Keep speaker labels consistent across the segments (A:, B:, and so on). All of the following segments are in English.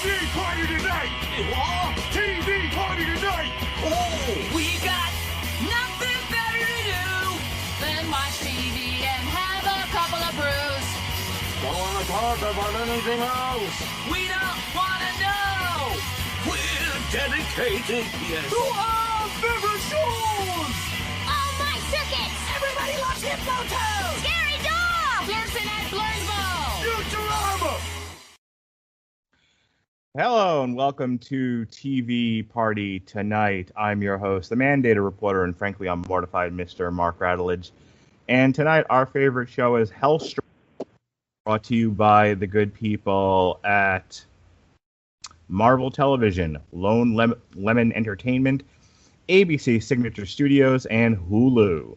A: TV party tonight!
B: What?
A: TV party tonight!
B: Oh, we got nothing better to do than watch TV and have a couple of brews.
A: Don't want to talk about anything else!
B: We don't want to know.
C: We're dedicated, yes.
A: To our favorite shows!
D: Oh, my circuits!
B: Everybody loves Hypnotoad.
D: Scary dog!
B: Blurson at Blursville.
A: Futurama!
E: Hello and welcome to TV Party Tonight. I'm your host, the Mandated Reporter, and frankly, I'm mortified, Mr. Mark Radulich. And tonight, our favorite show is Helstrom, brought to you by the good people at Marvel Television, Lone Lemon Entertainment, ABC Signature Studios, and Hulu.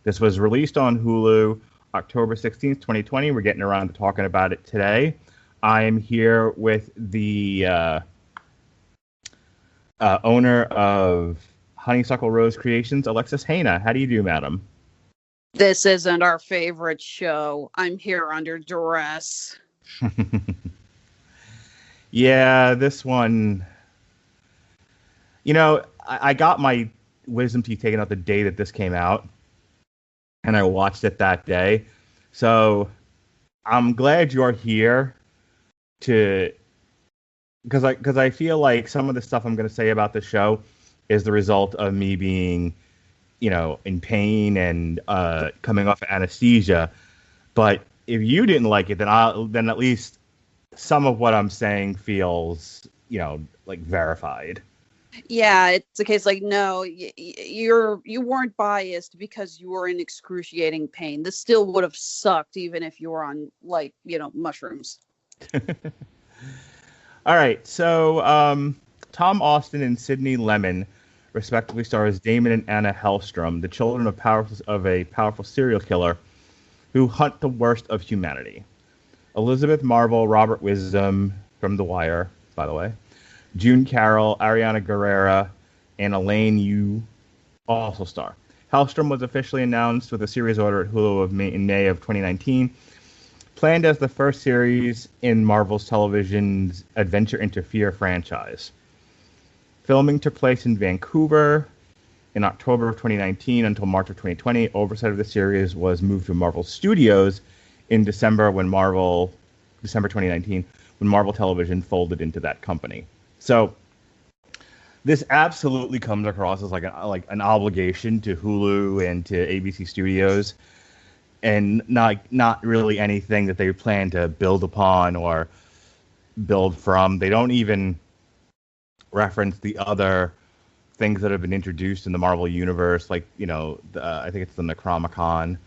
E: This was released on Hulu October 16th, 2020. We're getting around to talking about it today. I am here with the owner of Honeysuckle Rose Creations, Alexis Hejna. How do you do, madam?
F: This isn't our favorite show. I'm here under duress.
E: Yeah, this one... You know, I got my wisdom teeth taken out the day that this came out, and I watched it that day. So I'm glad you're here because I feel like some of the stuff I'm going to say about the show is the result of me being, you know, in pain and coming off of anesthesia. But if you didn't like it, then at least some of what I'm saying feels, you know, like verified.
F: Yeah, it's a case like, no, you weren't biased because you were in excruciating pain. This still would have sucked even if you were on, like, you know, mushrooms.
E: All right, so Tom Austin and Sidney Lemon respectively star as Damon and Anna Helstrom, the children of a powerful serial killer who hunt the worst of humanity. Elizabeth Marvel, Robert Wisdom from The Wire, by the way, June Carroll, Ariana Guerrera, and Elaine Yu also star. Helstrom was officially announced with a series order at Hulu in May of 2019, planned as the first series in Marvel's television's Adventure Interfere franchise. Filming took place in Vancouver in October of 2019 until March of 2020. Oversight of the series was moved to Marvel Studios in December 2019, when Marvel Television folded into that company. So this absolutely comes across as like an obligation to Hulu and to ABC Studios, and not really anything that they plan to build upon or build from. They don't even reference the other things that have been introduced in the Marvel universe, like, you know, I think it's the Necronomicon.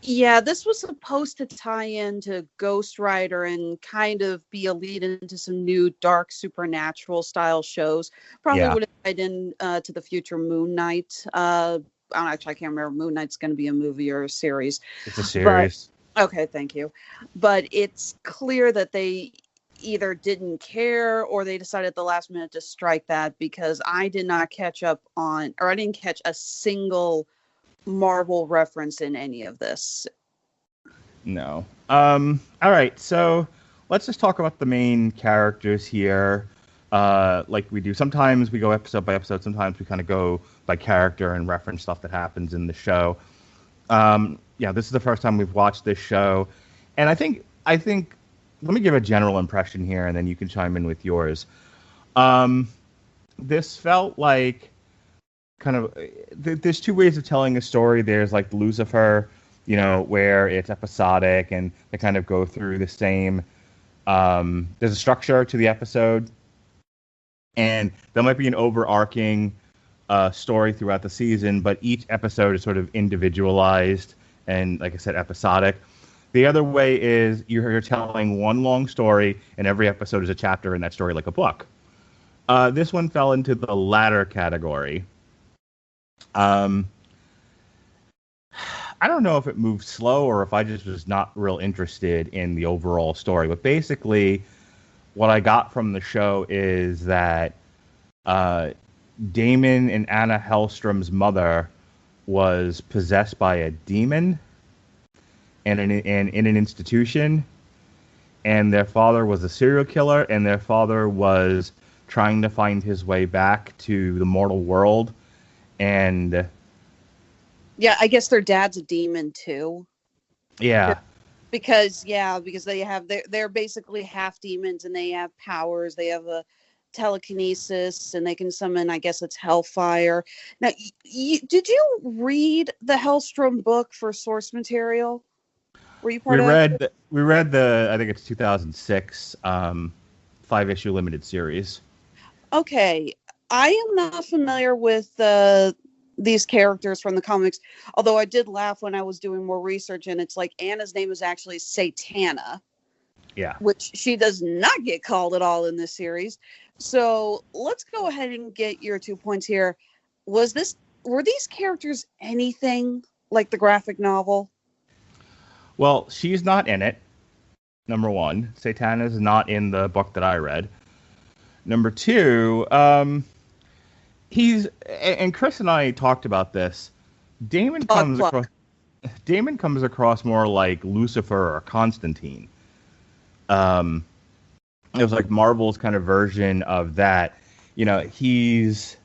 F: Yeah, this was supposed to tie into Ghost Rider and kind of be a lead into some new dark supernatural style shows. Probably would have tied in to the future Moon Knight. I can't remember. Moon Knight's going to be a movie or a series.
E: It's a series.
F: Okay, thank you. But it's clear that they either didn't care or they decided at the last minute to strike that, because I did not catch up on, or I didn't catch a single Marvel reference in any of this.
E: No. All right, so let's just talk about the main characters here. Like we do. Sometimes we go episode by episode. Sometimes we kind of go by character and reference stuff that happens in the show. This is the first time we've watched this show, and I think let me give a general impression here, and then you can chime in with yours. This felt like kind of there's two ways of telling a story. There's like Lucifer, you know, where it's episodic and they kind of go through the same. There's a structure to the episode, and there might be an overarching story throughout the season, but each episode is sort of individualized and, like I said, episodic. The other way is you're telling one long story, and every episode is a chapter in that story, like a book. This one fell into the latter category. I don't know if it moved slow or if I just was not real interested in the overall story, but basically what I got from the show is that Damon and Anna Hellstrom's mother was possessed by a demon and in an institution, and their father was a serial killer, and their father was trying to find his way back to the mortal world. And
F: yeah, I guess their dad's a demon too.
E: yeah,
F: Because they have they're basically half demons, and they have powers. They have a telekinesis, and they can summon, I guess it's hellfire. Now, did you read the Helstrom book for source material? Were you part of that?
E: we read the, I think it's 2006 5-issue limited series.
F: Okay, I am not familiar with these characters from the comics, although I did laugh when I was doing more research, and it's like Anna's name is actually Satana.
E: Yeah.
F: Which she does not get called at all in this series. So let's go ahead and get your 2 points here. Were these characters anything like the graphic novel?
E: Well, she's not in it. Number one, Satana is not in the book that I read. Number two, and Chris and I talked about this. Damon comes across more like Lucifer or Constantine. It was like Marvel's kind of version of that. You know, he's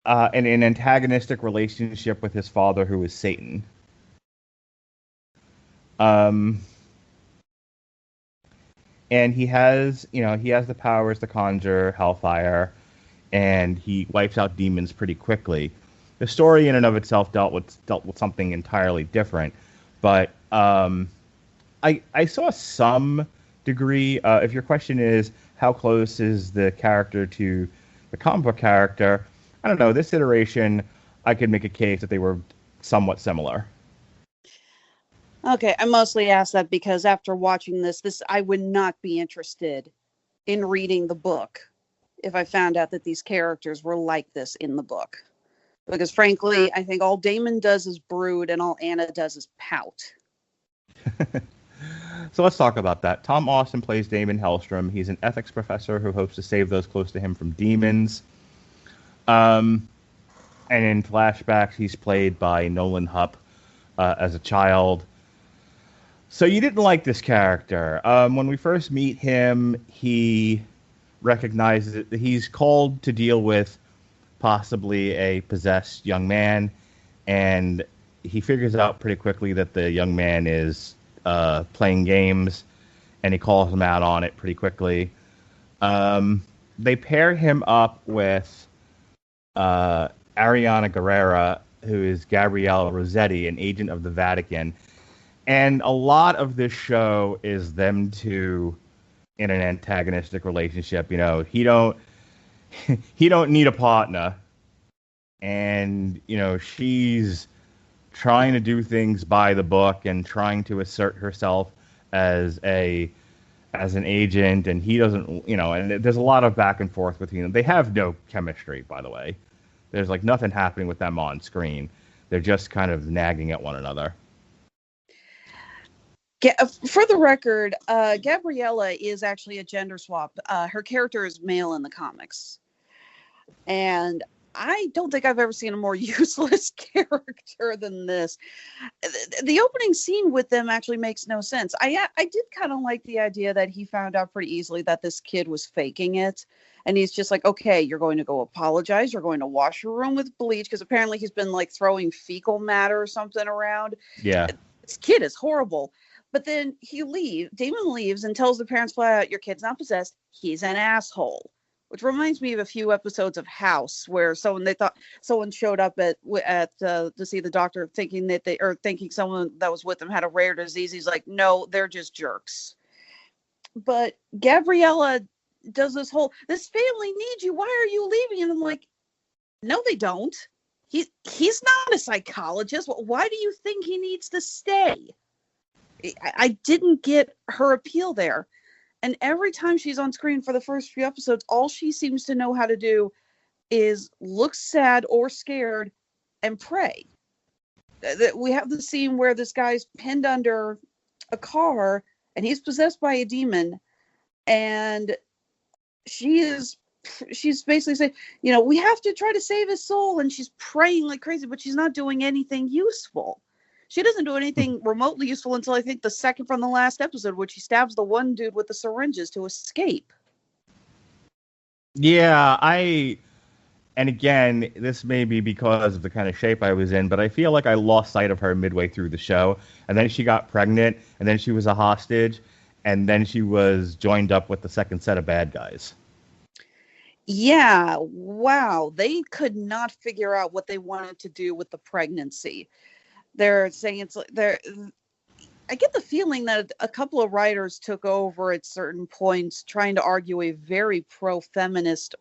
E: in an antagonistic relationship with his father, who is Satan. And he has the powers to conjure hellfire, and he wipes out demons pretty quickly. The story in and of itself dealt with something entirely different, but I saw some degree. If your question is how close is the character to the comic book character, I don't know. This iteration, I could make a case that they were somewhat similar.
F: Okay, I mostly asked that because after watching this I would not be interested in reading the book if I found out that these characters were like this in the book. Because frankly, I think all Damon does is brood, and all Anna does is pout.
E: So let's talk about that. Tom Austin plays Damon Helstrom. He's an ethics professor who hopes to save those close to him from demons. And in flashbacks, he's played by Nolan Hupp as a child. So you didn't like this character. When we first meet him, he recognizes that he's called to deal with possibly a possessed young man, and he figures out pretty quickly that the young man is playing games, and he calls him out on it pretty quickly. They pair him up with Ariana Guerrera, who is Gabriella Rossetti, an agent of the Vatican. And a lot of this show is them two in an antagonistic relationship. You know, he don't need a partner, and you know, she's trying to do things by the book and trying to assert herself as an agent, and he doesn't. You know, and there's a lot of back and forth between them. They have no chemistry, by the way. There's like nothing happening with them on screen. They're just kind of nagging at one another.
F: For the record, Gabriella is actually a gender swap. Her character is male in the comics. And I don't think I've ever seen a more useless character than this. The opening scene with them actually makes no sense. I did kind of like the idea that he found out pretty easily that this kid was faking it. And he's just like, okay, you're going to go apologize. You're going to wash your room with bleach. Because apparently he's been like throwing fecal matter or something around.
E: Yeah.
F: This kid is horrible. But then Damon leaves and tells the parents flat out, your kid's not possessed. He's an asshole. Which reminds me of a few episodes of House where someone showed up to see the doctor thinking someone that was with them had a rare disease. He's like, no, they're just jerks. But Gabriella does this family needs you. Why are you leaving? And I'm like, no, they don't. He's not a psychologist. Why do you think he needs to stay? I didn't get her appeal there. And every time she's on screen for the first few episodes, all she seems to know how to do is look sad or scared and pray. We have the scene where this guy's pinned under a car and he's possessed by a demon. And she's basically saying, you know, we have to try to save his soul. And she's praying like crazy, but she's not doing anything useful. She doesn't do anything remotely useful until I think the second from the last episode, which she stabs the one dude with the syringes to escape.
E: Yeah, and again, this may be because of the kind of shape I was in, but I feel like I lost sight of her midway through the show. And then she got pregnant, and then she was a hostage, and then she was joined up with the second set of bad guys.
F: Yeah, wow. They could not figure out what they wanted to do with the pregnancy. They're saying it's like I get the feeling that a couple of writers took over at certain points, trying to argue a very pro-feminist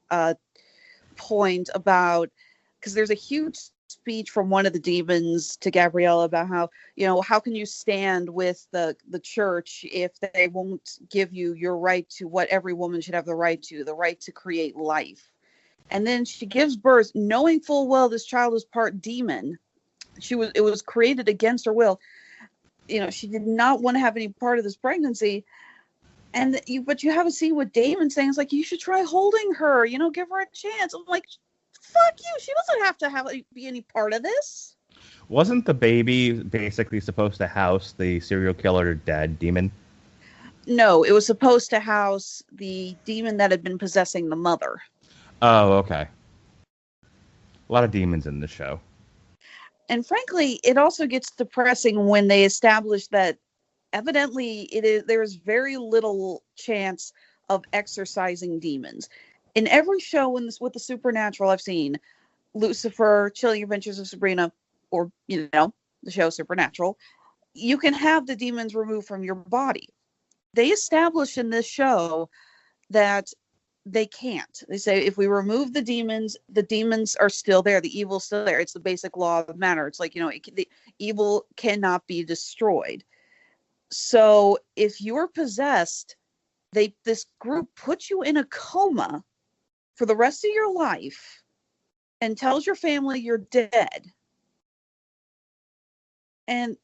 F: point about, because there's a huge speech from one of the demons to Gabriella about how, how can you stand with the church if they won't give you your right to what every woman should have the right to create life. And then she gives birth knowing full well this child is part demon. It was created against her will. She did not want to have any part of this pregnancy. But you have a scene with Damon saying, it's like, you should try holding her, give her a chance. I'm like, fuck you. She doesn't have to be any part of this.
E: Wasn't the baby basically supposed to house the serial killer dad demon?
F: No, it was supposed to house the demon that had been possessing the mother.
E: Oh, okay. A lot of demons in this show.
F: And frankly, it also gets depressing when they establish that evidently there's very little chance of exorcising demons. In every show with the supernatural I've seen, Lucifer, Chilling Adventures of Sabrina, or the show Supernatural, you can have the demons removed from your body. They establish in this show that they can't. They say if we remove the demons are still there. The evil's still there. It's the basic law of matter. It's like, the evil cannot be destroyed. So if you're possessed, this group puts you in a coma for the rest of your life and tells your family you're dead. And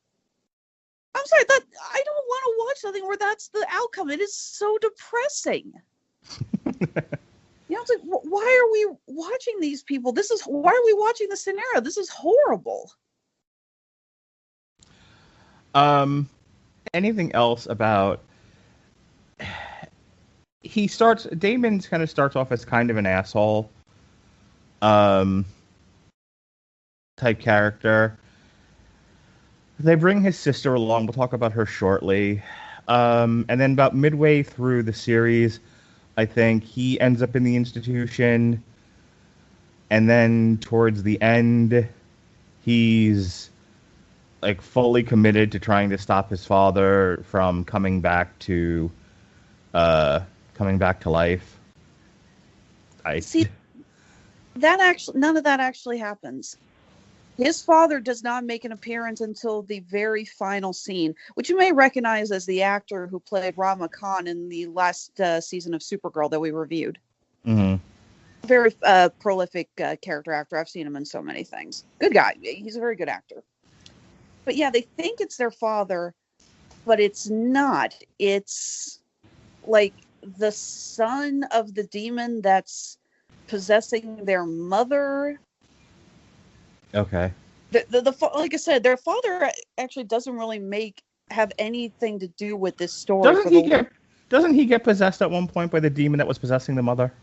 F: I'm sorry, that I don't want to watch something where that's the outcome. It is so depressing. It's like, why are we watching these people? Why are we watching this scenario? This is horrible.
E: Anything else about... Damon kind of starts off as kind of an asshole type character. They bring his sister along. We'll talk about her shortly. And then about midway through the series, I think he ends up in the institution. And then towards the end, he's like fully committed to trying to stop his father from coming back to life.
F: See, none of that actually happens. His father does not make an appearance until the very final scene, which you may recognize as the actor who played Rama Khan in the last season of Supergirl that we reviewed.
E: Mm-hmm.
F: Very prolific character actor. I've seen him in so many things. Good guy. He's a very good actor. But yeah, they think it's their father, but it's not. It's like the son of the demon that's possessing their mother.
E: Okay.
F: Like I said, their father actually doesn't really have anything to do with this story.
E: Doesn't he get possessed at one point by the demon that was possessing the mother?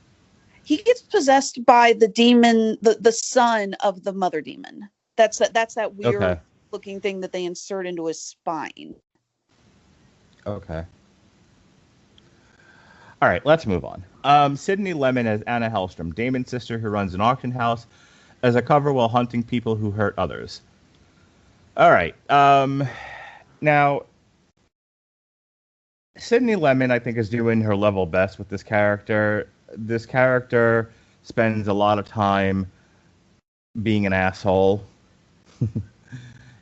F: He gets possessed by the demon, the son of the mother demon. That's that weird looking thing that they insert into his spine.
E: Okay. All right, let's move on. Sydney Lemon as Anna Helstrom, Damon's sister who runs an auction house, as a cover while hunting people who hurt others. All right. Now, Sydney Lemon, I think, is doing her level best with this character. This character spends a lot of time being an asshole.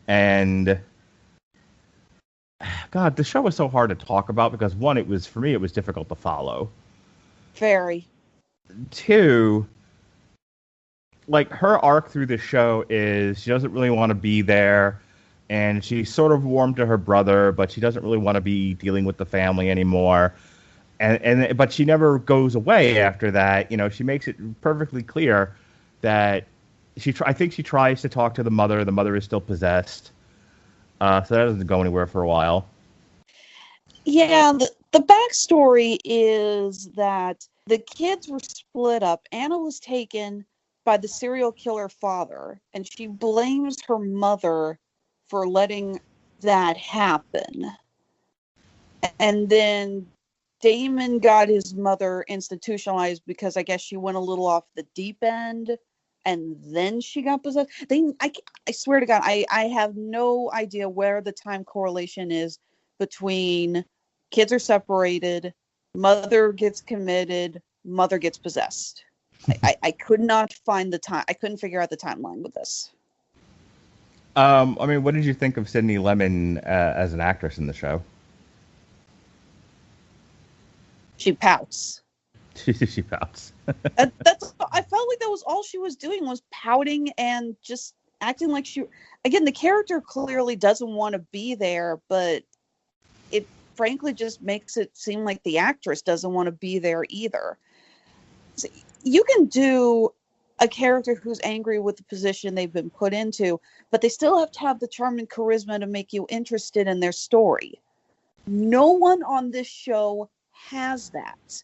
E: And God, the show was so hard to talk about because one, it was difficult to follow.
F: Very.
E: Two, like her arc through the show is she doesn't really want to be there, and she's sort of warm to her brother, but she doesn't really want to be dealing with the family anymore. But she never goes away after that. She makes it perfectly clear that I think she tries to talk to the mother. The mother is still possessed. So that doesn't go anywhere for a while.
F: Yeah, the backstory is that the kids were split up. Anna was taken by the serial killer father, and she blames her mother for letting that happen. And then Damon got his mother institutionalized because I guess she went a little off the deep end, and then she got possessed. I swear to God, I have no idea where the time correlation is between kids are separated, mother gets committed, mother gets possessed. I could not find the time. I couldn't figure out the timeline with this.
E: I mean, what did you think of Sydney Lemon as an actress in the show?
F: She pouts.
E: She pouts.
F: I felt like that was all she was doing, was pouting and just acting like she. Again, the character clearly doesn't want to be there, but it frankly just makes it seem like the actress doesn't want to be there either. So you can do a character who's angry with the position they've been put into, but they still have to have the charm and charisma to make you interested in their story. No one on this show has that.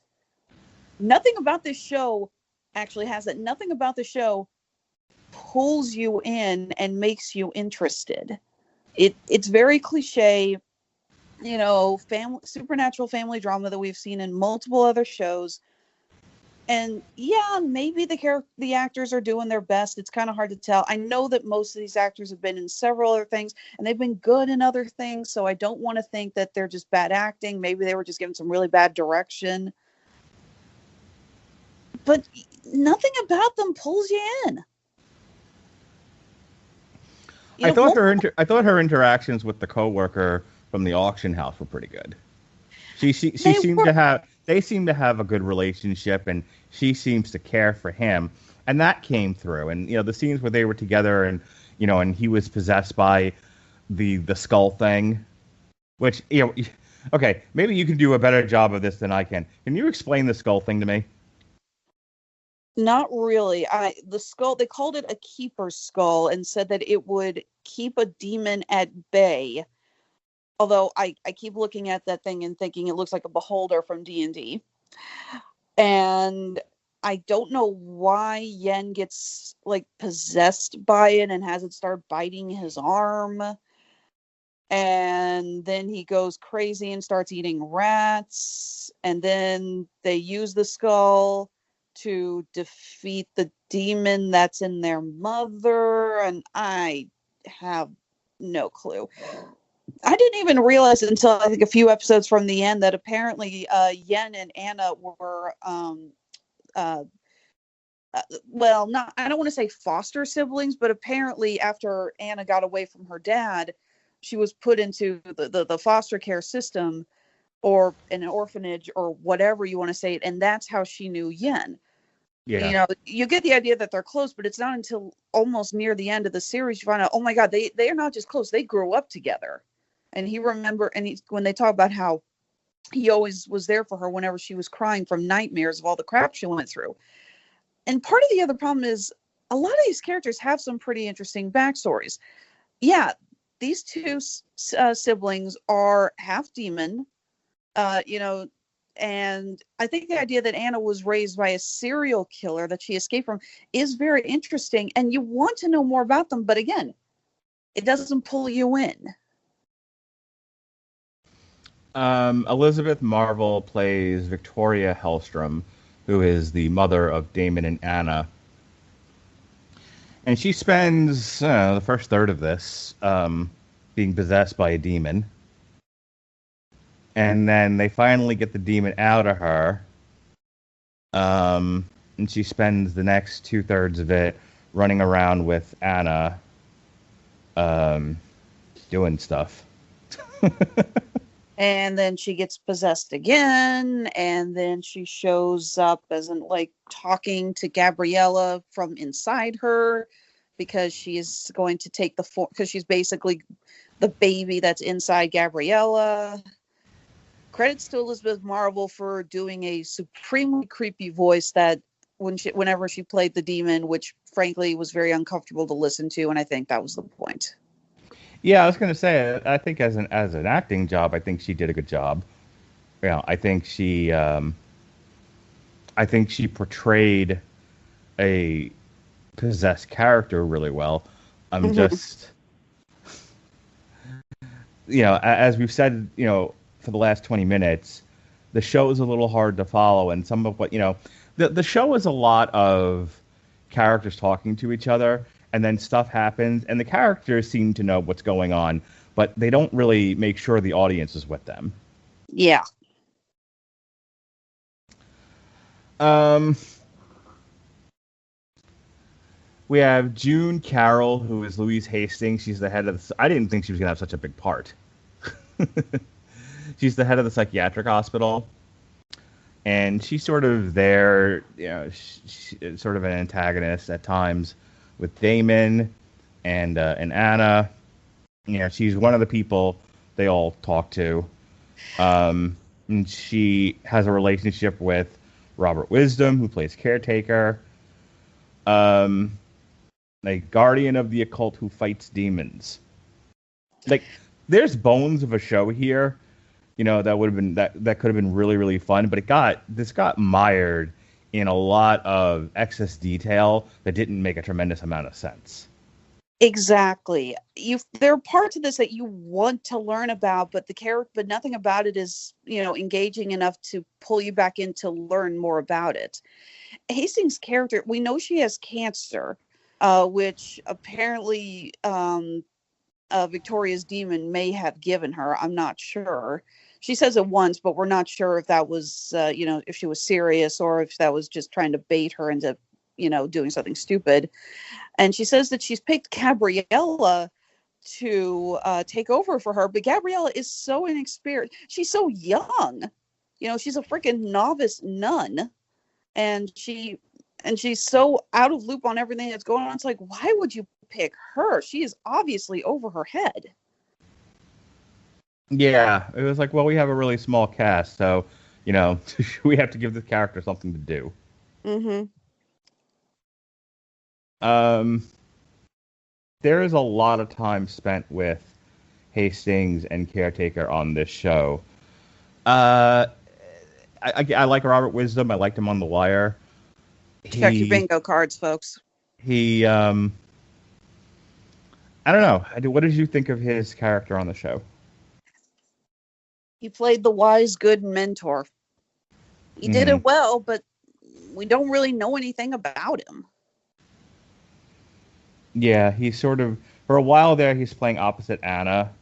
F: Nothing about this show actually has that. Nothing about the show pulls you in and makes you interested. It's very cliche, supernatural family drama that we've seen in multiple other shows. And yeah, maybe the actors are doing their best. It's kind of hard to tell. I know that most of these actors have been in several other things, and they've been good in other things. So I don't want to think that they're just bad acting. Maybe they were just given some really bad direction. But nothing about them pulls you in.
E: I thought her interactions with the coworker from the auction house were pretty good. They seem to have a good relationship, and she seems to care for him, and that came through. And the scenes where they were together, and and he was possessed by the skull thing, which okay, maybe you can do a better job of this than I can. Can you explain the skull thing to me?
F: Not really. The skull, they called it a keeper's skull and said that it would keep a demon at bay. Although I keep looking at that thing and thinking it looks like a beholder from D&D. And I don't know why Yen gets possessed by it and has it start biting his arm. And then he goes crazy and starts eating rats. And then they use the skull to defeat the demon that's in their mother. And I have no clue. I didn't even realize until I think a few episodes from the end that apparently Yen and Anna were, I don't want to say foster siblings, but apparently after Anna got away from her dad, she was put into the foster care system or an orphanage or whatever you want to say it, and that's how she knew Yen. Yeah. You get the idea that they're close, but it's not until almost near the end of the series you find out, oh my God, they are not just close, they grew up together. And when they talk about how he always was there for her whenever she was crying from nightmares of all the crap she went through. And part of the other problem is a lot of these characters have some pretty interesting backstories. Yeah, these two siblings are half demon, and I think the idea that Anna was raised by a serial killer that she escaped from is very interesting. And you want to know more about them. But again, it doesn't pull you in.
E: Elizabeth Marvel plays Victoria Helstrom, who is the mother of Damon and Anna. And she spends the first third of this being possessed by a demon. And then they finally get the demon out of her. And she spends the next 2/3 of it running around with Anna doing stuff.
F: And then she gets possessed again, and then she shows up as talking to Gabriella from inside her because she's going to take the form, because she's basically the baby that's inside Gabriella. Credits to Elizabeth Marvel for doing a supremely creepy voice that whenever she played the demon, which frankly was very uncomfortable to listen to, and I think that was the point.
E: Yeah, I was gonna say, I think as an acting job, I think she did a good job. I think she portrayed a possessed character really well. I'm
F: Mhm.
E: just, as we've said, for the last 20 minutes, the show is a little hard to follow, and some of what, the show is a lot of characters talking to each other, and then stuff happens, and the characters seem to know what's going on, but they don't really make sure the audience is with them.
F: Yeah.
E: Um, we have June Carroll, who is Louise Hastings. She's the head of the. I didn't think she was gonna have such a big part. She's the head of the psychiatric hospital, and she's sort of there, she's sort of an antagonist at times with Damon and Anna. She's one of the people they all talk to. And she has a relationship with Robert Wisdom, who plays Caretaker, a guardian of the occult who fights demons. Like, there's bones of a show here, that would have been that could have been really, really fun, but this got mired in a lot of excess detail that didn't make a tremendous amount of sense.
F: Exactly. There are parts of this that you want to learn about, but but nothing about it is, engaging enough to pull you back in to learn more about it. Hastings' character, we know she has cancer, which apparently Victoria's demon may have given her. I'm not sure. She says it once, but we're not sure if that was, if she was serious or if that was just trying to bait her into, doing something stupid. And she says that she's picked Gabriella to take over for her, but Gabriella is so inexperienced. She's so young. She's a freaking novice nun, and she's so out of loop on everything that's going on. It's like, why would you pick her? She is obviously over her head.
E: Yeah, it was like, well, we have a really small cast, so we have to give the character something to do.
F: Mm-hmm.
E: There is a lot of time spent with Hastings and Caretaker on this show. I like Robert Wisdom. I liked him on The Wire.
F: Check your bingo cards, folks.
E: I don't know. What did you think of his character on the show?
F: He played the wise, good mentor. He did it well, but we don't really know anything about him.
E: Yeah, he's sort of, for a while there, he's playing opposite Anna,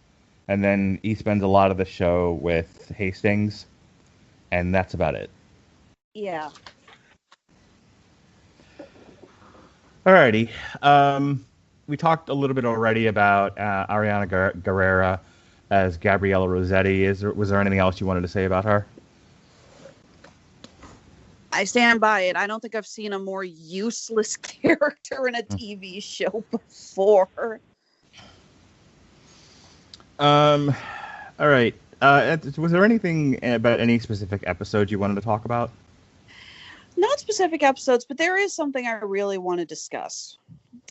E: and then he spends a lot of the show with Hastings, and that's about it.
F: Yeah.
E: Alrighty. We talked a little bit already about Ariana Guerrera as Gabriella Rossetti. Was there anything else you wanted to say about her?
F: I stand by it. I don't think I've seen a more useless character in a TV show before.
E: All right. Was there anything about any specific episode you wanted to talk about?
F: Not specific episodes, but there is something I really want to discuss.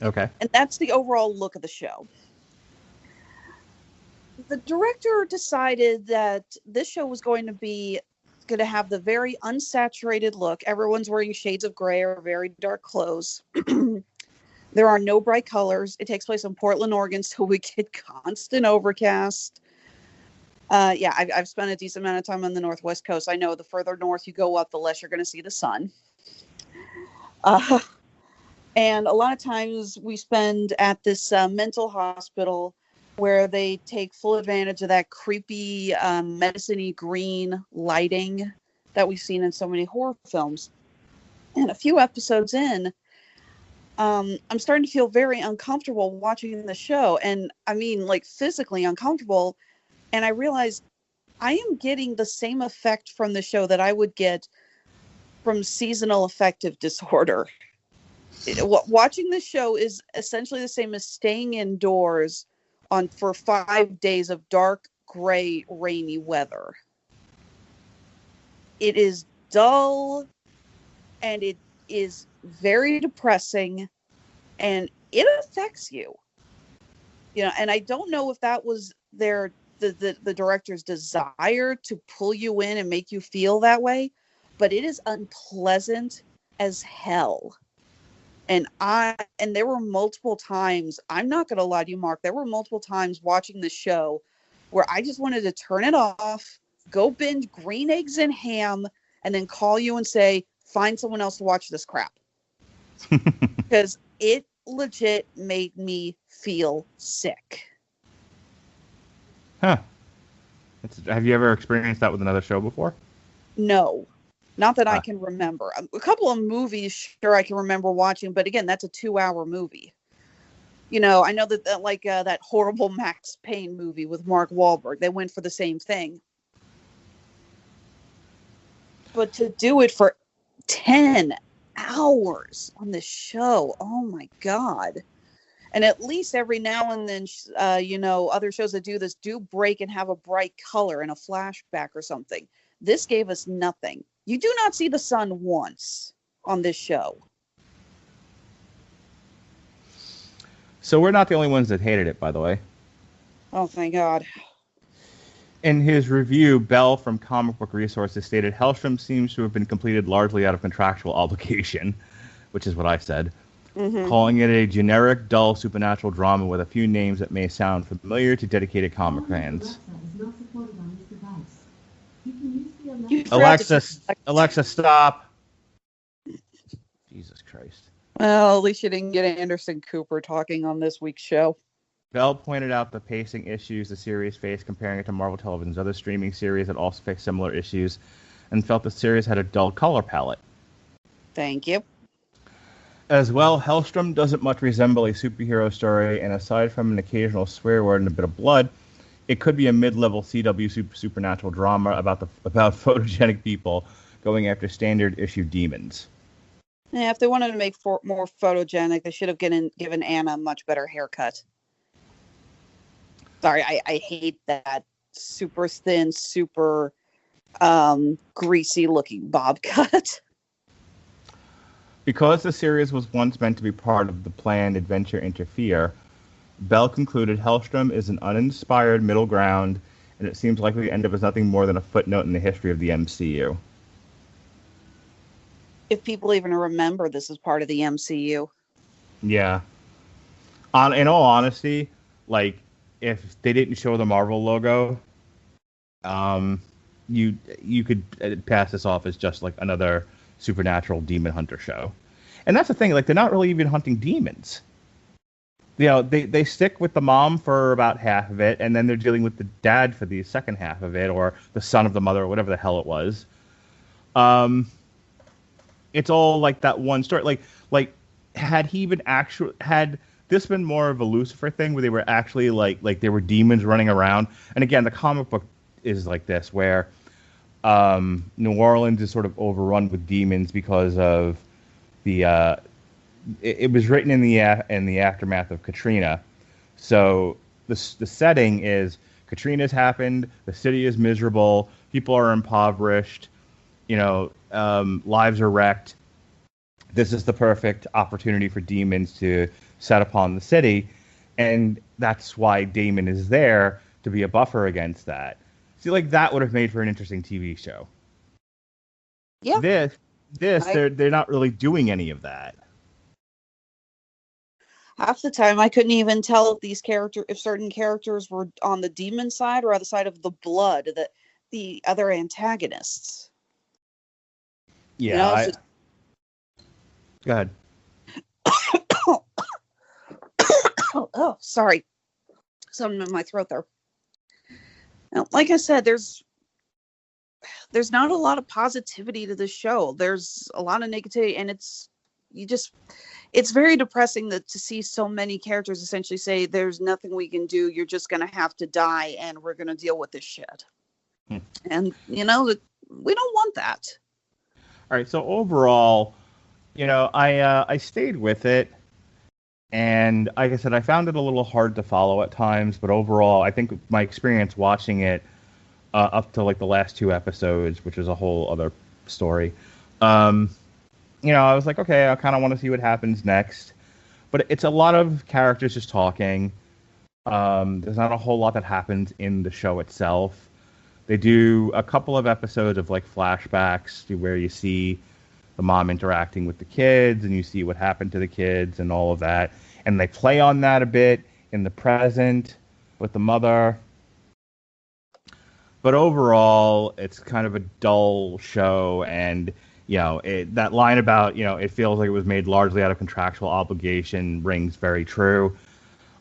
E: Okay.
F: And that's the overall look of the show. The director decided that this show was going to have the very unsaturated look. Everyone's wearing shades of gray or very dark clothes. There are no bright colors. It takes place in Portland, Oregon, so we get constant overcast. I've spent a decent amount of time on the Northwest Coast. I know the further north you go up, the less you're going to see the sun. And a lot of times we spend at this mental hospital where they take full advantage of that creepy, medicine-y green lighting that we've seen in so many horror films. And a few episodes in, I'm starting to feel very uncomfortable watching the show. And I mean, like, physically uncomfortable. And I realized I am getting the same effect from the show that I would get from seasonal affective disorder. Watching the show is essentially the same as staying indoors for 5 days of dark, gray, rainy weather. It is dull, and it is very depressing, and it affects you. And I don't know if that was the director's desire to pull you in and make you feel that way, but it is unpleasant as hell. And there were multiple times, I'm not going to lie to you, Mark, there were multiple times watching the show where I just wanted to turn it off, go binge Green Eggs and Ham, and then call you and say, find someone else to watch this crap. Because it legit made me feel sick.
E: Huh. Have you ever experienced that with another show before?
F: No. Not that I can remember. A couple of movies, sure, I can remember watching, but again, that's a 2-hour movie. I know that that horrible Max Payne movie with Mark Wahlberg, they went for the same thing. But to do it for 10 hours on this show, oh my God. And at least every now and then, other shows that do this do break and have a bright color and a flashback or something. This gave us nothing. You do not see the sun once on this show.
E: So we're not the only ones that hated it, by the way.
F: Oh, thank God.
E: In his review, Bell from Comic Book Resources stated, Helstrom seems to have been completed largely out of contractual obligation, which is what I said, calling it a generic, dull, supernatural drama with a few names that may sound familiar to dedicated comic fans. Alexa, stop. Jesus Christ.
F: Well, at least you didn't get Anderson Cooper talking on this week's show.
E: Bell pointed out the pacing issues the series faced, comparing it to Marvel Television's other streaming series that also faced similar issues, and felt the series had a dull color palette.
F: Thank you.
E: As well, Helstrom doesn't much resemble a superhero story, and aside from an occasional swear word and a bit of blood, it could be a mid-level CW supernatural drama about photogenic people going after standard issue demons.
F: Yeah, if they wanted to make more photogenic, they should have given Anna a much better haircut. Sorry, I hate that super thin, super greasy-looking bob cut.
E: Because the series was once meant to be part of the planned Adventure Interfere, Bell concluded Helstrom is an uninspired middle ground, and it seems likely to end up as nothing more than a footnote in the history of the MCU.
F: If people even remember this is part of the MCU.
E: Yeah. In all honesty, if they didn't show the Marvel logo, you could pass this off as just another supernatural demon hunter show. And that's the thing, they're not really even hunting demons. They stick with the mom for about half of it, and then they're dealing with the dad for the second half of it, or the son of the mother, or whatever the hell it was. It's all that one story. Had this been more of a Lucifer thing where they were actually there were demons running around, and again, the comic book is like this, where New Orleans is sort of overrun with demons because of the it was written in the aftermath of Katrina. So the setting is Katrina's happened, the city is miserable, people are impoverished, lives are wrecked. This is the perfect opportunity for demons to set upon the city, and that's why Damon is there, to be a buffer against that. See, that would have made for an interesting TV show.
F: Yeah.
E: They're not really doing any of that.
F: Half the time, I couldn't even tell if certain characters were on the demon side or on the side of the blood, the other antagonists.
E: Yeah. Go ahead.
F: Oh, sorry. Something in my throat there. Now, like I said, there's not a lot of positivity to the show. There's a lot of negativity, and it's very depressing to see so many characters essentially say, there's nothing we can do. You're just going to have to die, and we're going to deal with this shit. And, we don't want that.
E: All right, so overall, I stayed with it, and like I said, I found it a little hard to follow at times, but overall, I think my experience watching it up to the last 2 episodes, which is a whole other story, I was like, okay, I kind of want to see what happens next, but it's a lot of characters just talking. There's not a whole lot that happens in the show itself. They do a couple of episodes of like flashbacks to where you see the mom interacting with the kids and you see what happened to the kids and all of that. And they play on that a bit in the present with the mother. But overall, it's kind of a dull show. And, that line about, it feels like it was made largely out of contractual obligation rings very true.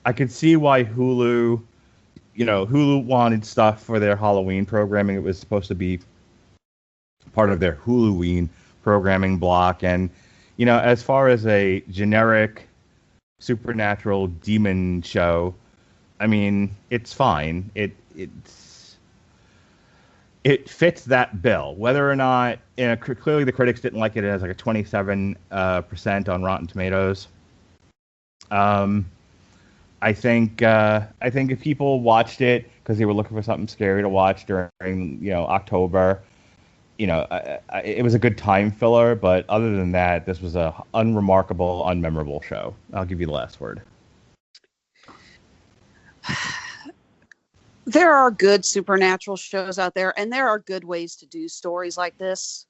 E: I could see why Hulu wanted stuff for their Halloween programming. It was supposed to be part of their Huluween programming block. And, as far as a generic supernatural demon show, I mean, it's fine. It fits that bill. Whether or not, clearly the critics didn't like it. It has like a 27% on Rotten Tomatoes. I think if people watched it because they were looking for something scary to watch during October, it was a good time filler. But other than that, this was a unremarkable, unmemorable show. I'll give you the last word.
F: There are good supernatural shows out there, and there are good ways to do stories like this.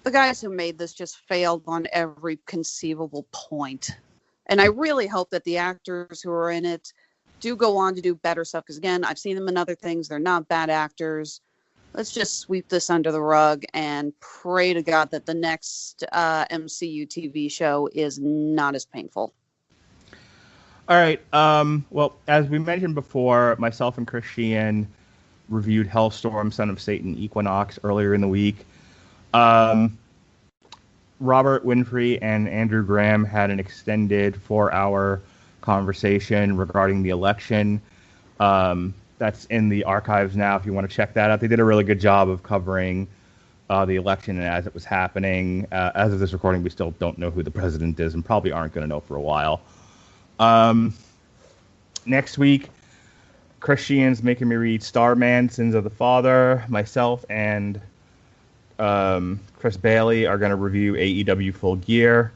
F: The guys who made this just failed on every conceivable point. And I really hope that the actors who are in it do go on to do better stuff. Because, again, I've seen them in other things. They're not bad actors. Let's just sweep this under the rug and pray to God that the next MCU TV show is not as painful.
E: All right. Well, as we mentioned before, myself and Chris Sheehan reviewed Helstrom, Son of Satan, Equinox earlier in the week. Robert Winfrey and Andrew Graham had an extended 4-hour conversation regarding the election. That's in the archives now if you want to check that out. They did a really good job of covering the election and as it was happening. As of this recording, we still don't know who the president is and probably aren't going to know for a while. Next week, Chris Sheehan's making me read Starman, Sins of the Father. Myself and Chris Bailey are going to review AEW Full Gear.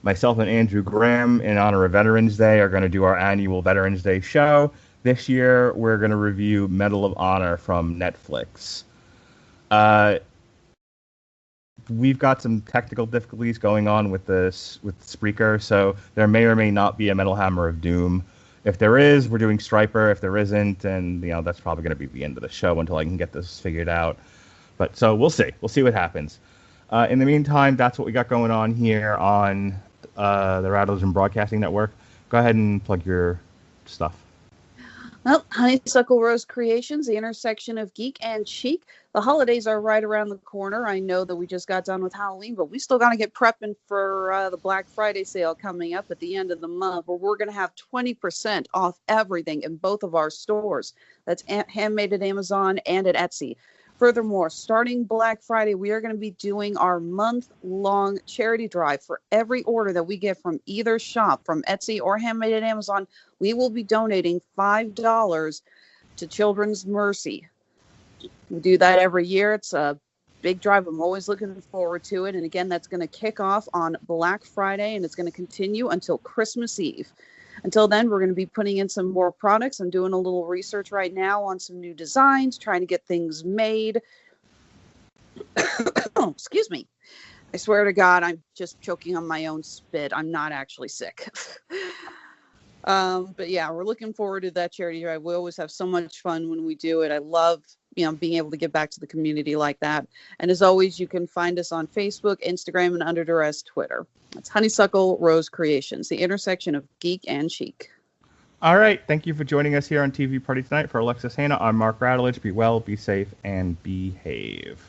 E: Myself and Andrew Graham, in honor of Veterans Day, are going to do our annual Veterans Day show. This year, we're going to review Medal of Honor from Netflix. We've got some technical difficulties going on with Spreaker, so there may or may not be a Metal Hammer of Doom. If there is, we're doing Striper. If there isn't, and that's probably going to be the end of the show until I can get this figured out. But so we'll see. We'll see what happens. In the meantime, that's what we got going on here on the Radulich Broadcasting Network. Go ahead and plug your stuff.
F: Well, Honeysuckle Rose Creations, the intersection of geek and chic. The holidays are right around the corner. I know that we just got done with Halloween, but we still got to get prepping for the Black Friday sale coming up at the end of the month, where we're going to have 20% off everything in both of our stores. That's handmade at Amazon and at Etsy. Furthermore, starting Black Friday, we are going to be doing our month-long charity drive. For every order that we get from either shop, from Etsy or Handmade at Amazon, we will be donating $5 to Children's Mercy. We do that every year. It's a big drive. I'm always looking forward to it. And again, that's going to kick off on Black Friday, and it's going to continue until Christmas Eve. Until then, we're going to be putting in some more products. I'm doing a little research right now on some new designs, trying to get things made. Oh, excuse me. I swear to God, I'm just choking on my own spit. I'm not actually sick. But yeah, we're looking forward to that charity drive. We always have so much fun when we do it. I love, being able to give back to the community like that. And as always, you can find us on Facebook, Instagram, and Under Duress Twitter. That's Honeysuckle Rose Creations, the intersection of geek and chic.
E: All right. Thank you for joining us here on TV Party Tonight. For Alexis, Hejna, I'm Mark Radulich. Be well, be safe, and behave.